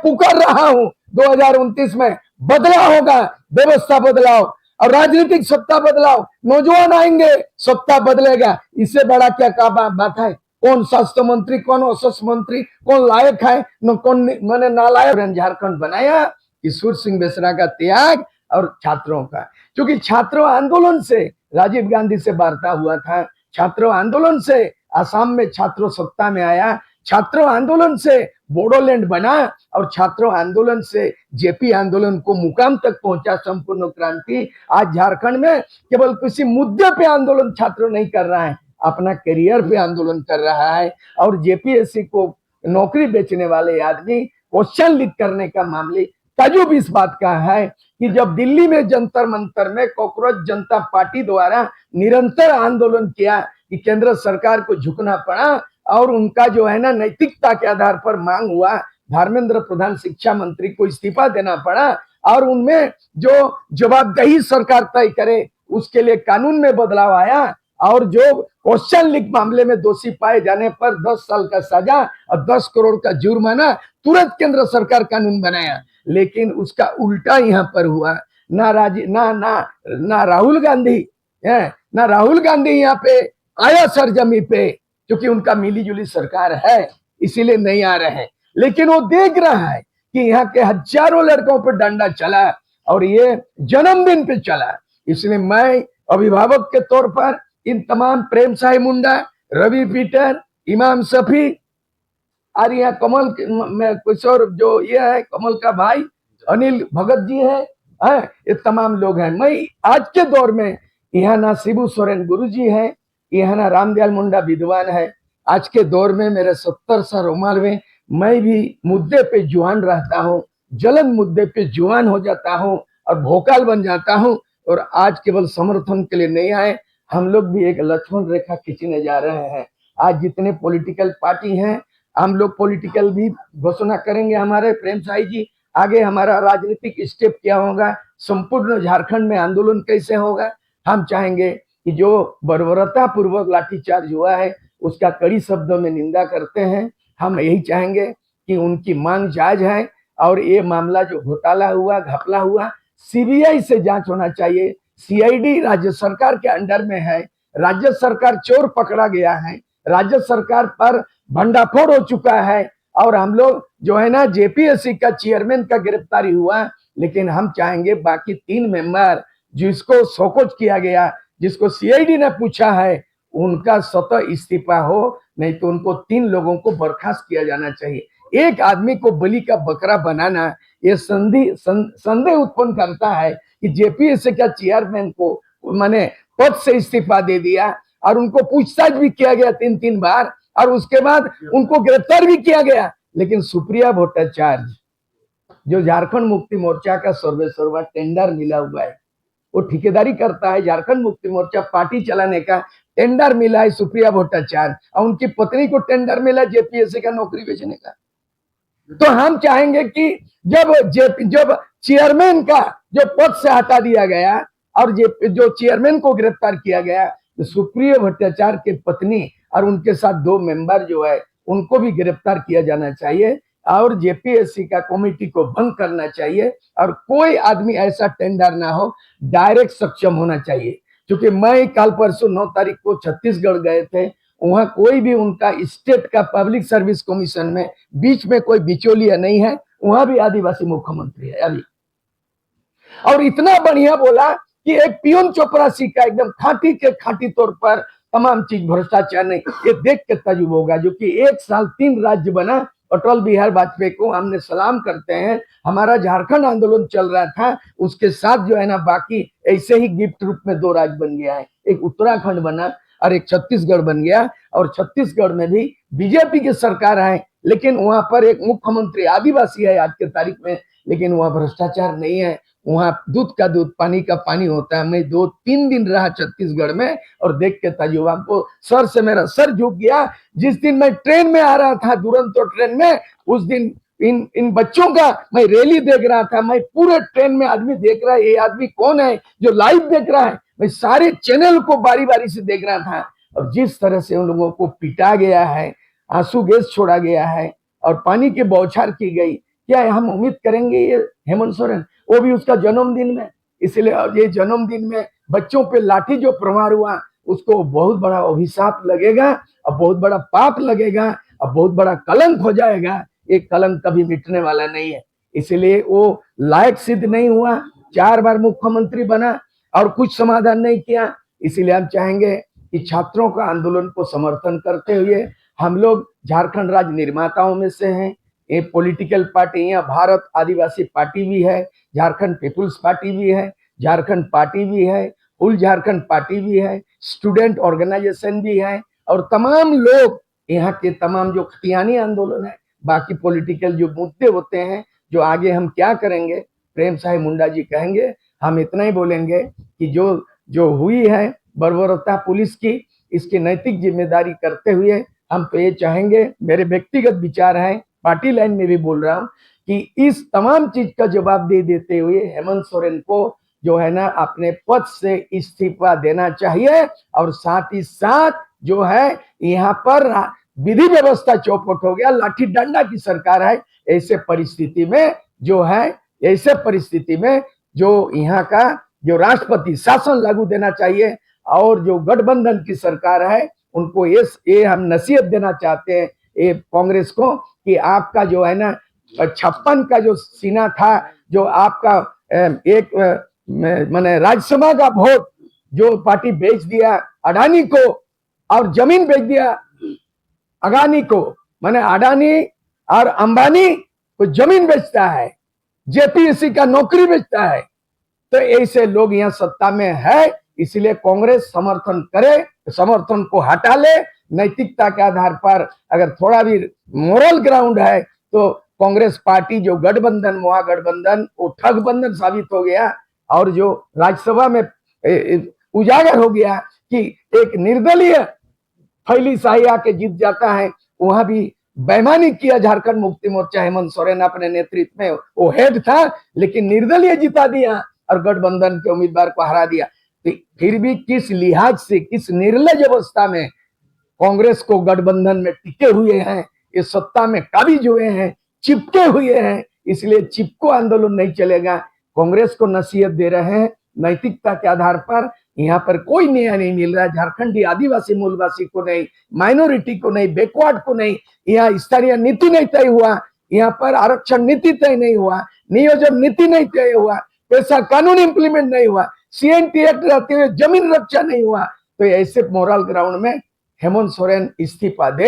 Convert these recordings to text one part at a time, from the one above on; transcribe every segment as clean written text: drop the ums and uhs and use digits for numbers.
पुकार रहा हूं 2029 में बदला होगा, व्यवस्था बदलाव और राजनीतिक सत्ता बदलाव, नौजवान आएंगे, सत्ता बदलेगा। इससे बड़ा क्या बात है? कौन स्वास्थ्य मंत्री, कौन औषध मंत्री, कौन लायक है, न कौन मैंने नालायक। झारखंड बनाया ईश्वर सिंह मिश्रा का त्याग और छात्रों का, क्योंकि छात्रों आंदोलन से राजीव गांधी से वार्ता हुआ था, छात्रों आंदोलन से आसाम में छात्रों सत्ता में आया, छात्रों आंदोलन से बोडोलैंड बना और छात्रों आंदोलन से जेपी आंदोलन को मुकाम तक पहुंचा संपूर्ण क्रांति। आज झारखंड में केवल किसी मुद्दे पे आंदोलन छात्र नहीं कर रहा है, अपना करियर पे आंदोलन कर रहा है। और जेपीएससी को नौकरी बेचने वाले आदमी क्वेश्चन लीक करने का मामले ताजुब इस बात का है कि जब दिल्ली में जंतर मंतर में कॉकरोच जनता पार्टी द्वारा निरंतर आंदोलन किया कि केंद्र सरकार को झुकना पड़ा और उनका जो है ना नैतिकता के आधार पर मांग हुआ, धर्मेंद्र प्रधान शिक्षा मंत्री को इस्तीफा देना पड़ा और उनमें जो जवाबदेही सरकार तय करे उसके लिए कानून में बदलाव आया और जो क्वेश्चन लीक मामले में दोषी पाए जाने पर 10 साल का सजा और 10 करोड़ का जुर्माना तुरंत केंद्र सरकार कानून बनाया। लेकिन उसका उल्टा यहाँ पर हुआ। ना राहुल गांधी यहाँ पे आया सरजमी पे, क्योंकि उनका मिली जुली सरकार है इसीलिए नहीं आ रहे हैं। लेकिन वो देख रहा है कि यहाँ के हजारों लड़कों पर डंडा चला और ये जन्मदिन पे चला। इसलिए मैं अभिभावक के तौर पर इन तमाम प्रेम साई मुंडा, रवि पीटर, इमाम शफी और यहाँ कमल में किशोर जो ये है कमल का भाई अनिल भगत जी है, ये तमाम लोग हैं। मैं आज के दौर में यहाँ ना शिबू सोरेन गुरु जी है, यहाँ ना रामदयाल मुंडा विद्वान है। आज के दौर में मेरे 70 साल उम्र में मैं भी मुद्दे पे जुआन रहता हूँ, जलन मुद्दे पे जुआन हो जाता हूँ और भोकाल बन जाता हूँ। और आज केवल समर्थन के लिए नहीं आए, हम लोग भी एक लक्ष्मण रेखा खींचने जा रहे हैं। आज जितने पॉलिटिकल पार्टी हैं हम लोग पॉलिटिकल भी घोषणा करेंगे। हमारे प्रेम साई जी आगे हमारा राजनीतिक स्टेप क्या होगा, संपूर्ण झारखंड में आंदोलन कैसे होगा। हम चाहेंगे कि जो बर्बरता पूर्वक लाठीचार्ज हुआ है उसका कड़ी शब्दों में निंदा करते हैं। हम यही चाहेंगे कि उनकी मांग जायज है और ये मामला जो घोटाला हुआ, घपला हुआ, सीबीआई से जांच होना चाहिए। सीआईडी राज्य सरकार के अंडर में है, राज्य सरकार चोर पकड़ा गया है, राज्य सरकार पर भंडाफोड़ हो चुका है और हम लोग जो है ना जेपीएससी का चेयरमैन का गिरफ्तारी हुआ। लेकिन हम चाहेंगे बाकी 3 मेंबर जिसको शोकॉज किया गया, जिसको सीआईडी ने पूछा है, उनका स्वतः इस्तीफा हो, नहीं तो उनको 3 लोगों को बर्खास्त किया जाना चाहिए। एक आदमी को बलि का बकरा बनाना ये संदेह उत्पन्न करता है कि जेपीएससी का चेयरमैन को मैंने पद से इस्तीफा दे दिया और उनको पूछताछ भी किया गया 3 बार और उसके बाद उनको गिरफ्तार भी किया गया। लेकिन सुप्रिया भट्टाचार्य जो झारखंड मुक्ति मोर्चा का सर्वेसर्वा टेंडर मिला हुआ है, वो ठेकेदारी करता है। झारखंड मुक्ति मोर्चा पार्टी चलाने का टेंडर मिला है सुप्रिया भट्टाचार्य और उनकी पत्नी को टेंडर मिला जेपीएससी का नौकरी बेचने का। तो हम चाहेंगे कि जब चेयरमैन का जो पद से हटा दिया गया और जो चेयरमैन को गिरफ्तार किया गया, तो सुप्रिया भट्टाचार्य की पत्नी और उनके साथ 2 मेंबर जो है उनको भी गिरफ्तार किया जाना चाहिए और जेपीएससी का कमेटी को भंग करना चाहिए और कोई आदमी ऐसा टेंडर ना हो, डायरेक्ट सक्षम होना चाहिए। क्योंकि मैं कल परसों 9 तारीख को छत्तीसगढ़ गए थे, वहां कोई भी उनका स्टेट का पब्लिक सर्विस कमीशन में बीच में कोई बिचौलिया नहीं है, वहां भी आदिवासी मुख्यमंत्री है अभी। और इतना बढ़िया बोला कि एक पियून चपरासी का एकदम खांटी के खांटी तौर पर तमाम चीज भ्रष्टाचार नहीं, ये देख के तजुब होगा। जो कि 1 साल 3 राज्य बना, अटल बिहारी वाजपेयी को हमने सलाम करते हैं। हमारा झारखंड आंदोलन चल रहा था, उसके साथ जो है ना बाकी ऐसे ही गिफ्ट रूप में 2 राज्य बन गया है, एक उत्तराखंड बना और एक छत्तीसगढ़ बन गया। और छत्तीसगढ़ में भी बीजेपी की सरकार है, लेकिन वहां पर एक मुख्यमंत्री आदिवासी है आज के तारीख में, लेकिन वहां भ्रष्टाचार नहीं है। वहां दूध का दूध, पानी का पानी होता है। मैं 2-3 दिन रहा छत्तीसगढ़ में और देख के तजुर्बा को सर से मेरा सर झुक गया। जिस दिन मैं ट्रेन में आ रहा था, दुरंतो ट्रेन में, उस दिन इन बच्चों का मैं रैली देख रहा था। मैं पूरे ट्रेन में आदमी देख रहा है, ये आदमी कौन है जो लाइव देख रहा है। मैं सारे चैनल को बारी बारी से देख रहा था और जिस तरह से उन लोगों को पिटा गया है, आंसू गैस छोड़ा गया है और पानी की बौछार की गई, क्या हम उम्मीद करेंगे ये हेमंत सोरेन, वो भी उसका जन्मदिन में, इसलिए ये जन्मदिन में बच्चों पे लाठी जो प्रहार हुआ उसको बहुत बड़ा अभिशाप लगेगा और बहुत बड़ा पाप लगेगा और बहुत बड़ा कलंक हो जाएगा। ये कलंक कभी मिटने वाला नहीं है, इसलिए वो लायक सिद्ध नहीं हुआ, 4 बार मुख्यमंत्री बना और कुछ समाधान नहीं किया। इसीलिए हम चाहेंगे कि छात्रों का आंदोलन को समर्थन करते हुए हम लोग झारखंड राज्य निर्माताओं में से हैं। ये पॉलिटिकल पार्टी, यहाँ भारत आदिवासी पार्टी भी है, झारखंड पीपुल्स पार्टी भी है, झारखंड पार्टी भी है, फुल झारखंड पार्टी भी है, स्टूडेंट ऑर्गेनाइजेशन भी है और तमाम लोग यहाँ के तमाम जो खतियानी आंदोलन है, बाकी पॉलिटिकल जो मुद्दे होते हैं, जो आगे हम क्या करेंगे प्रेम साहिब मुंडा जी कहेंगे। हम इतना ही बोलेंगे कि जो जो हुई है बर्बरता पुलिस की, इसकी नैतिक जिम्मेदारी करते हुए हम तो ये चाहेंगे, मेरे व्यक्तिगत विचार है, पार्टी लाइन में भी बोल रहा हूँ कि इस तमाम चीज का जवाब दे देते हुए हेमंत सोरेन को जो है ना अपने पद से इस्तीफा देना चाहिए और साथ ही साथ जो है यहाँ पर विधि व्यवस्था चौपट हो गया, लाठी डंडा की सरकार है। ऐसे परिस्थिति में जो है, ऐसे परिस्थिति में जो यहाँ का जो राष्ट्रपति शासन लागू देना चाहिए और जो गठबंधन की सरकार है उनको ये हम नसीहत देना चाहते हैं ये कांग्रेस को कि आपका जो है ना 56 का जो सीना था, जो आपका एक माने राज्यसभा का वोट जो पार्टी बेच दिया अडानी को और जमीन बेच दिया अगानी को, माने अडानी और अंबानी को जमीन बेचता है, जेपीएससी का नौकरी बेचता है, तो ऐसे लोग यहाँ सत्ता में है। इसलिए कांग्रेस समर्थन करे, समर्थन को हटा ले, नैतिकता के आधार पर अगर थोड़ा भी मोरल ग्राउंड है तो कांग्रेस पार्टी जो गठबंधन महागठबंधन वो ठगबंधन साबित हो गया और जो राज्यसभा में उजागर हो गया कि एक निर्दलीय फैली शाही आके जीत जाता है। वहां भी बेईमानी किया झारखंड मुक्ति मोर्चा, हेमंत सोरेन अपने नेतृत्व में वो हेड था लेकिन निर्दलीय जिता दिया और गठबंधन के उम्मीदवार को हरा दिया। तो फिर भी किस लिहाज से, किस निर्लज अवस्था में कांग्रेस को गठबंधन में टिके हुए हैं, ये सत्ता में काबिज हुए हैं, चिपके हुए हैं, इसलिए चिपको आंदोलन नहीं चलेगा। कांग्रेस को नसीहत दे रहे हैं नैतिकता के आधार पर, यहाँ पर कोई न्याय नहीं मिल रहा है, झारखंडी आदिवासी मूलवासी को नहीं, माइनॉरिटी को नहीं, बैकवर्ड को नहीं, यहाँ स्थानीय नीति नहीं तय हुआ, यहाँ पर आरक्षण नीति तय नहीं हुआ, नियोजन नीति नहीं तय हुआ, पैसा कानून इंप्लीमेंट नहीं हुआ, सीएनटी एक्ट रहते हुए जमीन रक्षा नहीं हुआ। तो ऐसे मोरल ग्राउंड में हेमंत सोरेन इस्तीफा दे,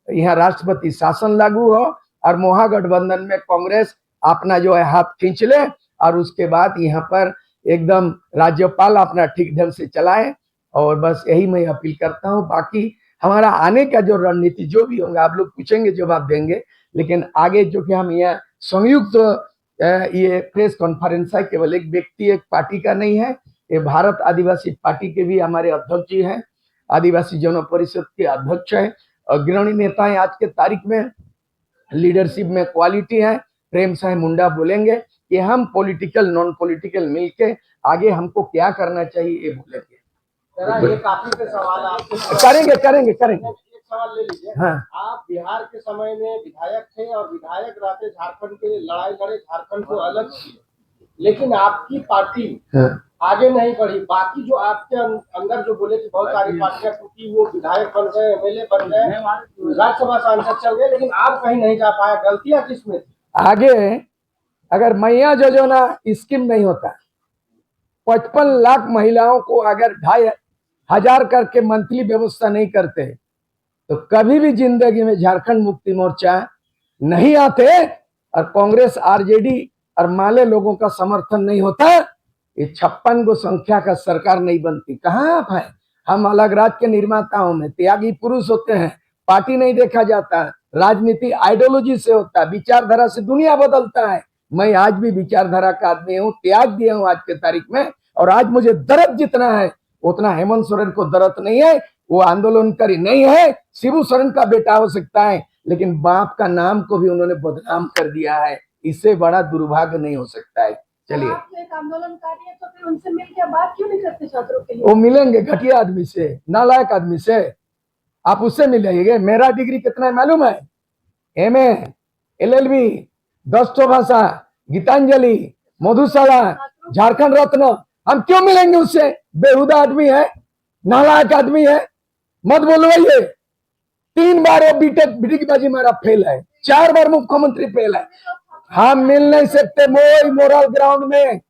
यहाँ राष्ट्रपति शासन लागू हो और महागठबंधन में कांग्रेस अपना जो है हाथ खींच ले और उसके बाद यहाँ पर एकदम राज्यपाल अपना ठीक ढंग से चलाए। और बस यही मैं अपील करता हूँ। बाकी हमारा आने का जो रणनीति जो भी होगा आप लोग पूछेंगे जवाब देंगे, लेकिन आगे जो कि हम यहाँ संयुक्त ये प्रेस कॉन्फ्रेंस है, केवल एक व्यक्ति एक पार्टी का नहीं है, ये भारत आदिवासी पार्टी के भी हमारे अध्यक्ष जी हैं, आदिवासी जन परिषद के अध्यक्ष है, अग्रणी नेता है आज के तारीख में, लीडरशिप में क्वालिटी है। प्रेम साहिब मुंडा बोलेंगे कि हम पॉलिटिकल नॉन पॉलिटिकल मिलके आगे हमको क्या करना चाहिए ये बोलेंगे। ये काफी से सवाल आपसे करेंगे करेंगे करेंगे। एक सवाल ले लीजिए। हाँ। आप बिहार के समय में विधायक थे और विधायक रहते झारखंड के लिए लड़ाई लड़े, झारखंड को अलग किए, लेकिन आपकी पार्टी आगे नहीं बढ़ी। बाकी जो आपके अंदर जो बोले कि बहुत सारी पार्टियां टूटी, वो विधायक बन गए, एमएलए बन गए, राज्यसभा सांसद चल गए, लेकिन आप कहीं नहीं जा पाया। गलतियां किसमें थी? आगे अगर मैया योजना स्कीम नहीं होता, 55 लाख महिलाओं को अगर 2,500 करके मंथली व्यवस्था नहीं करते तो कभी भी जिंदगी में झारखंड मुक्ति मोर्चा नहीं आते और कांग्रेस आरजेडी और माले लोगों का समर्थन नहीं होता, ये 56 गो संख्या का सरकार नहीं बनती। कहाँ आप है? हम अलग राज के निर्माताओं में त्यागी पुरुष होते हैं, पार्टी नहीं देखा जाता, राजनीति आइडियोलॉजी से होता है, विचारधारा से दुनिया बदलता है। मैं आज भी विचारधारा का आदमी हूँ, त्याग दिया हूँ आज के तारीख में, और आज मुझे दर्द जितना है उतना हेमंत सोरेन को दर्द नहीं है। वो आंदोलनकारी नहीं है, शिबू सोरेन का बेटा हो सकता है, लेकिन बाप का नाम को भी उन्होंने बदनाम कर दिया है। इससे बड़ा दुर्भाग्य नहीं हो सकता है। चलिए, आप एक आंदोलनकारी है तो फिर उनसे मिलकर बात क्यों नहीं करते छात्रों के लिए? वो मिलेंगे घटिया आदमी से, नालायक आदमी से, आप उससे मिलेंगे। मेरा डिग्री कितना है मालूम है? एमए, एलएलबी, 10 ठो भाषा, गीतांजलि, मधुशाला, झारखंड रत्न, हम क्यों मिलेंगे उससे? बेहुदा आदमी है, नालायक आदमी है, मत बोलवाइए। 3 बार वो बीटेकबाजी मारा फेल है, 4 बार मुख्यमंत्री फेल है। हम मिल नहीं सकते। मोई मोरल ग्राउंड में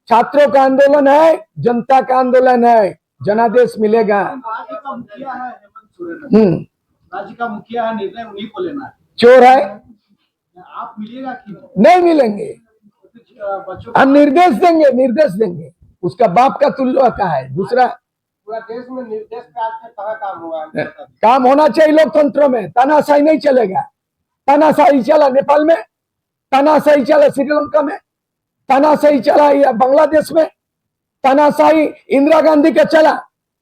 छात्रों का आंदोलन है, जनता का आंदोलन है, जनादेश मिलेगा। राज्य का मुखिया है हेमंत सोरेन, राज्य का मुखिया है, निर्णय उन्हीं को लेना है। चोर है, आप मिलेगा कि नहीं मिलेंगे। बच्चों हम निर्देश देंगे। उसका बाप का तुल्य का है। दूसरा, पूरा देश में निर्देश पे आज के तरह काम हुआ है। काम होना चाहिए लोकतंत्र में। तानाशाही नहीं चलेगा। तानाशाही चला नेपाल में, तानाशाही चला श्रीलंका में, तानाशाही चला या बांग्लादेश में, तानाशाही इंदिरा गांधी का चला।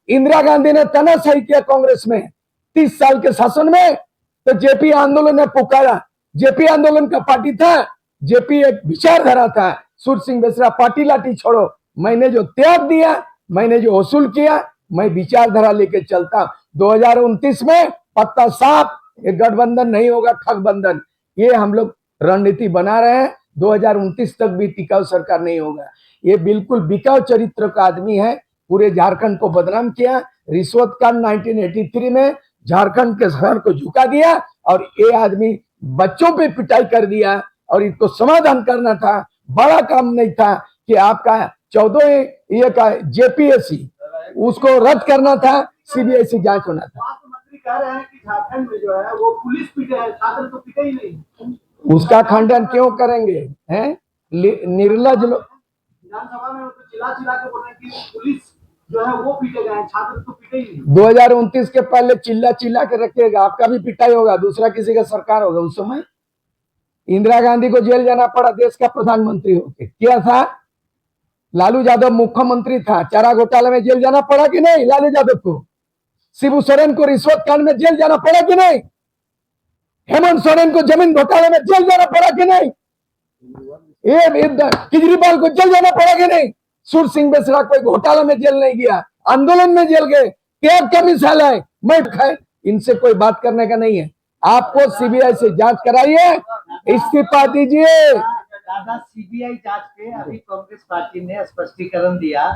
इंदिरा गांधी ने तानाशाही किया कांग्रेस में 30 साल के शासन में। तो जेपी आंदोलन ने पुकारा। जेपी आंदोलन का पार्टी था, जेपी एक विचारधारा था। सूर सिंह बेसरा पार्टी लाठी छोड़ो, मैंने जो त्याग दिया, मैंने जो वसूल किया, मैं विचारधारा लेके चलता। 2029 में पत्ता साफ, ये गठबंधन नहीं होगा, ठगबंधन। ये हम लोग रणनीति बना रहे हैं। 2029 तक भी टिकाऊ सरकार नहीं होगा। ये बिल्कुल बिकाऊ चरित्र का आदमी है। पूरे झारखंड को बदनाम किया। रिश्वत कांड 1983 में झारखंड के सर को झुका दिया और ये आदमी बच्चों पे पिटाई कर दिया। और इसको समाधान करना था, बड़ा काम नहीं था कि आपका 14 ये का जेपीएससी उसको रद्द करना था, सीबीआईसी जांच होना था। स्वास्थ्य मंत्री कह रहे हैं कि झारखंड में जो है वो पुलिस पीटे है, छात्र तो पीटे ही नहीं। उसका खंडन क्यों करेंगे? हैं निर्लज लोग। विधानसभा में तो चिल्ला के बोल रहे हैं कि पुलिस जो है वो पीटे गए हैं, छात्र तो पीटे ही नहीं। 2029 के पहले चिल्ला के रखिएगा, आपका भी पिटाई होगा, दूसरा किसी का सरकार होगा। उस समय इंदिरा गांधी को जेल जाना पड़ा देश का प्रधानमंत्री होके। क्या था? लालू यादव मुख्यमंत्री था, चारा घोटाले में जेल जाना पड़ा कि नहीं लालू यादव को? शिबू सोरेन को रिश्वत कांड में जेल जाना पड़ा कि नहीं? हेमंत सोरेन को जमीन घोटाले में जेल जाना पड़ा कि नहीं? केजरीवाल को जेल जाना पड़ा कि नहीं? सूर सिंह बेसरा कोई घोटाला में जेल नहीं गया, आंदोलन में जेल गए। क्या मिसाल है? मैं इनसे कोई बात करने का नहीं है। आपको सीबीआई से जांच कराइए, इस्तीफा दीजिए। दादा, सीबीआई जांच पे अभी कांग्रेस पार्टी ने स्पष्टीकरण दिया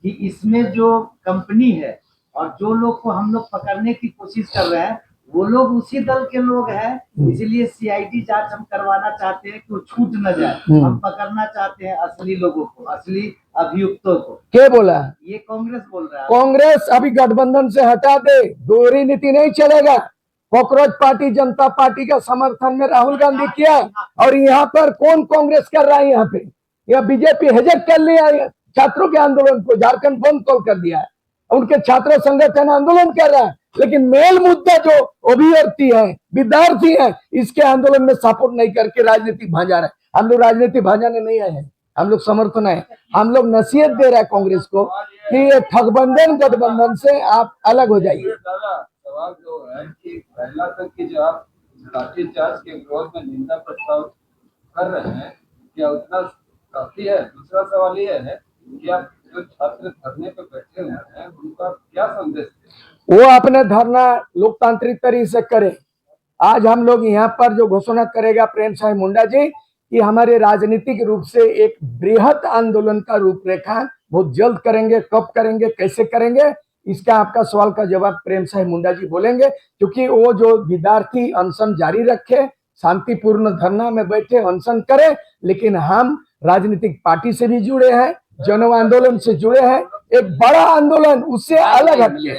कि इसमें जो कंपनी है और जो लोग को हम लोग पकड़ने की कोशिश कर रहे हैं वो लोग उसी दल के लोग हैं। इसलिए सीआईडी जांच हम करवाना चाहते हैं कि वो छूट न जाए। हम पकड़ना चाहते हैं असली लोगों को, असली अभियुक्तों को। क्या बोला? ये कांग्रेस बोल रहा है। कांग्रेस अभी गठबंधन से हटा दे, दोहरी नीति नहीं चलेगा। कॉकरोच पार्टी जनता पार्टी का समर्थन में राहुल गांधी किया और यहाँ पर कौन कांग्रेस कर रहा है? यहाँ पे यह बीजेपी हिजक कर लिया है छात्रों के आंदोलन को, झारखंड बंद कॉल कर दिया है। उनके छात्र संगठन आंदोलन कर रहा है, लेकिन मेल मुद्दा जो अभियर्थी है, विद्यार्थी है, इसके आंदोलन में सपोर्ट नहीं करके राजनीति भांजा रहे। हम लोग राजनीति भांजाने नहीं आए हैं, हम लोग समर्थन है। हम लोग नसीहत दे रहे हैं कांग्रेस को कि ये ठगबंधन गठबंधन से आप अलग हो जाइए। सवाल जो है कि पहला तक की जो आप लाठीचार्ज के विरोध में निंदा प्रस्ताव कर रहे हैं, क्या उतना काफी है? दूसरा सवाल ये है कि आप जो छात्र धरने पे बैठे हुए हैं उनका क्या संदेश दें? वो अपने धरना लोकतांत्रिक तरीके से करें। आज हम लोग यहाँ पर जो घोषणा करेगा प्रेम साई मुंडा जी कि हमारे राजनीतिक रूप से एक बृहद आंदोलन का रूपरेखा बहुत जल्द करेंगे। कब करेंगे, कैसे करेंगे, इसका आपका सवाल का जवाब प्रेम साई मुंडा जी बोलेंगे। क्योंकि वो जो विद्यार्थी अनशन जारी रखे, शांतिपूर्ण धरना में बैठे अनशन करे, लेकिन हम राजनीतिक पार्टी से भी जुड़े हैं, जन आंदोलन से जुड़े हैं। एक बड़ा आंदोलन उससे अलग हटके